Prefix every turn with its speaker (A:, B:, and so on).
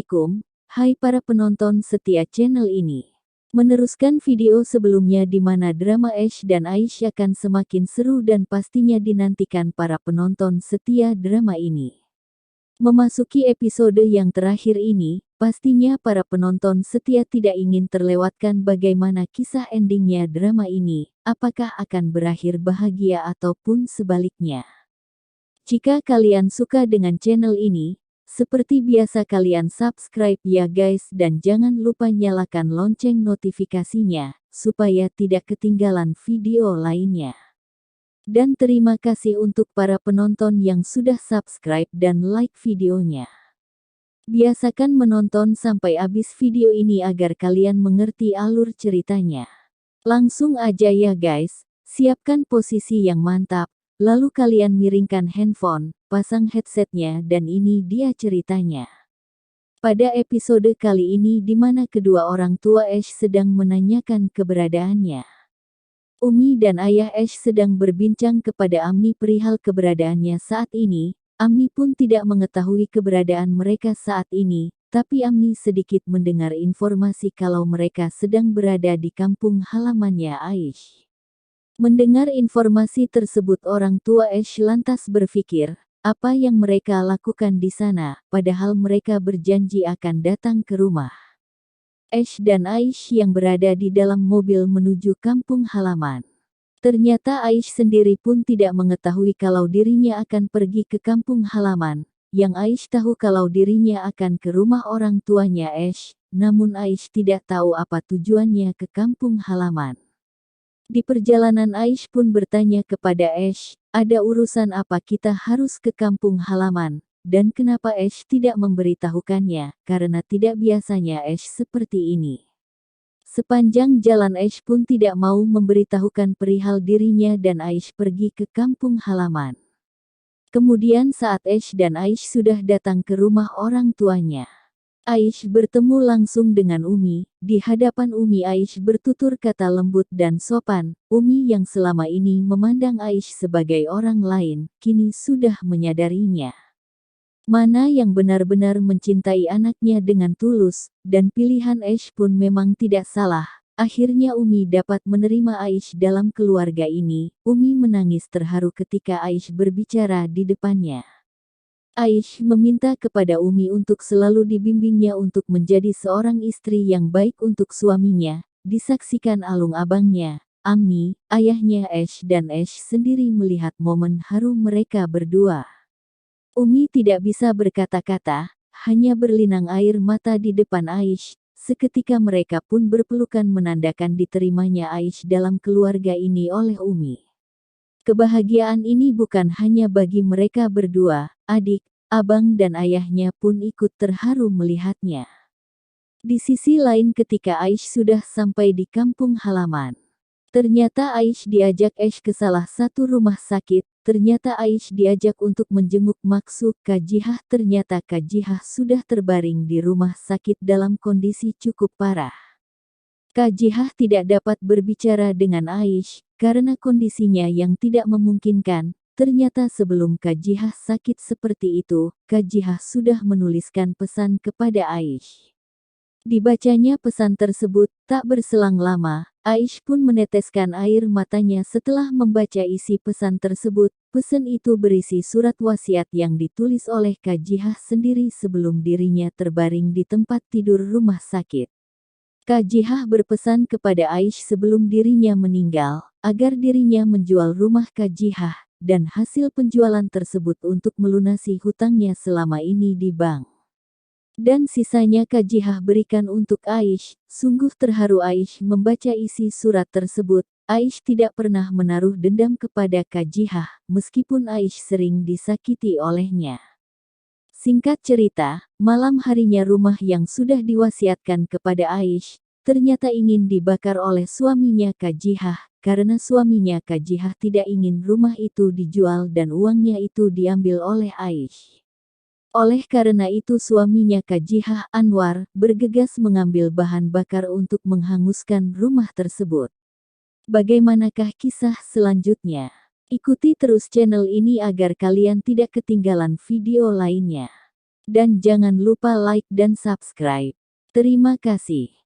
A: Assalamualaikum, hai para penonton setia channel ini. Meneruskan video sebelumnya di mana drama Ash dan Aish akan semakin seru dan pastinya dinantikan para penonton setia drama ini. Memasuki episode yang terakhir ini, pastinya para penonton setia tidak ingin terlewatkan bagaimana kisah endingnya drama ini, apakah akan berakhir bahagia ataupun sebaliknya. Jika kalian suka dengan channel ini, seperti biasa kalian subscribe ya guys dan jangan lupa nyalakan lonceng notifikasinya, supaya tidak ketinggalan video lainnya. Dan terima kasih untuk para penonton yang sudah subscribe dan like videonya. Biasakan menonton sampai habis video ini agar kalian mengerti alur ceritanya. Langsung aja ya guys, siapkan posisi yang mantap. Lalu kalian miringkan handphone, pasang headsetnya dan ini dia ceritanya. Pada episode kali ini di mana kedua orang tua Ash sedang menanyakan keberadaannya. Umi dan ayah Ash sedang berbincang kepada Amni perihal keberadaannya saat ini. Amni pun tidak mengetahui keberadaan mereka saat ini, tapi Amni sedikit mendengar informasi kalau mereka sedang berada di kampung halamannya Aish. Mendengar informasi tersebut orang tua Ash lantas berpikir, apa yang mereka lakukan di sana, padahal mereka berjanji akan datang ke rumah. Ash dan Aish yang berada di dalam mobil menuju kampung halaman. Ternyata Aish sendiri pun tidak mengetahui kalau dirinya akan pergi ke kampung halaman, yang Aish tahu kalau dirinya akan ke rumah orang tuanya Ash, namun Aish tidak tahu apa tujuannya ke kampung halaman. Di perjalanan Aish pun bertanya kepada Ash, ada urusan apa kita harus ke kampung halaman, dan kenapa Ash tidak memberitahukannya, karena tidak biasanya Ash seperti ini. Sepanjang jalan Ash pun tidak mau memberitahukan perihal dirinya dan Aish pergi ke kampung halaman. Kemudian saat Ash dan Aish sudah datang ke rumah orang tuanya. Aish bertemu langsung dengan Umi, di hadapan Umi Aish bertutur kata lembut dan sopan. Umi yang selama ini memandang Aish sebagai orang lain, kini sudah menyadarinya. Mana yang benar-benar mencintai anaknya dengan tulus, dan pilihan Aish pun memang tidak salah. Akhirnya Umi dapat menerima Aish dalam keluarga ini. Umi menangis terharu ketika Aish berbicara di depannya. Aish meminta kepada Umi untuk selalu dibimbingnya untuk menjadi seorang istri yang baik untuk suaminya, disaksikan alung abangnya, Amni, ayahnya Ash dan Ash sendiri melihat momen haru mereka berdua. Umi tidak bisa berkata-kata, hanya berlinang air mata di depan Aish, seketika mereka pun berpelukan menandakan diterimanya Aish dalam keluarga ini oleh Umi. Kebahagiaan ini bukan hanya bagi mereka berdua, adik, abang dan ayahnya pun ikut terharu melihatnya. Di sisi lain ketika Aish sudah sampai di kampung halaman. Ternyata Aish diajak Ash ke salah satu rumah sakit, ternyata Aish diajak untuk menjenguk maksud Kak Jihah. Ternyata Kak Jihah sudah terbaring di rumah sakit dalam kondisi cukup parah. Kak Jihah tidak dapat berbicara dengan Aish, karena kondisinya yang tidak memungkinkan. Ternyata sebelum Kak Jihah sakit seperti itu, Kak Jihah sudah menuliskan pesan kepada Aish. Dibacanya pesan tersebut, tak berselang lama, Aish pun meneteskan air matanya setelah membaca isi pesan tersebut. Pesan itu berisi surat wasiat yang ditulis oleh Kak Jihah sendiri sebelum dirinya terbaring di tempat tidur rumah sakit. Kak Jihah berpesan kepada Aish sebelum dirinya meninggal, agar dirinya menjual rumah Kak Jihah, dan hasil penjualan tersebut untuk melunasi hutangnya selama ini di bank. Dan sisanya Kak Jihah berikan untuk Aish. Sungguh terharu Aish membaca isi surat tersebut. Aish tidak pernah menaruh dendam kepada Kak Jihah, meskipun Aish sering disakiti olehnya. Singkat cerita, malam harinya rumah yang sudah diwasiatkan kepada Aish, ternyata ingin dibakar oleh suaminya Kak Jihah, karena suaminya Kak Jihah tidak ingin rumah itu dijual dan uangnya itu diambil oleh Aish. Oleh karena itu suaminya Kak Jihah, Anwar, bergegas mengambil bahan bakar untuk menghanguskan rumah tersebut. Bagaimanakah kisah selanjutnya? Ikuti terus channel ini agar kalian tidak ketinggalan video lainnya. Dan jangan lupa like dan subscribe. Terima kasih.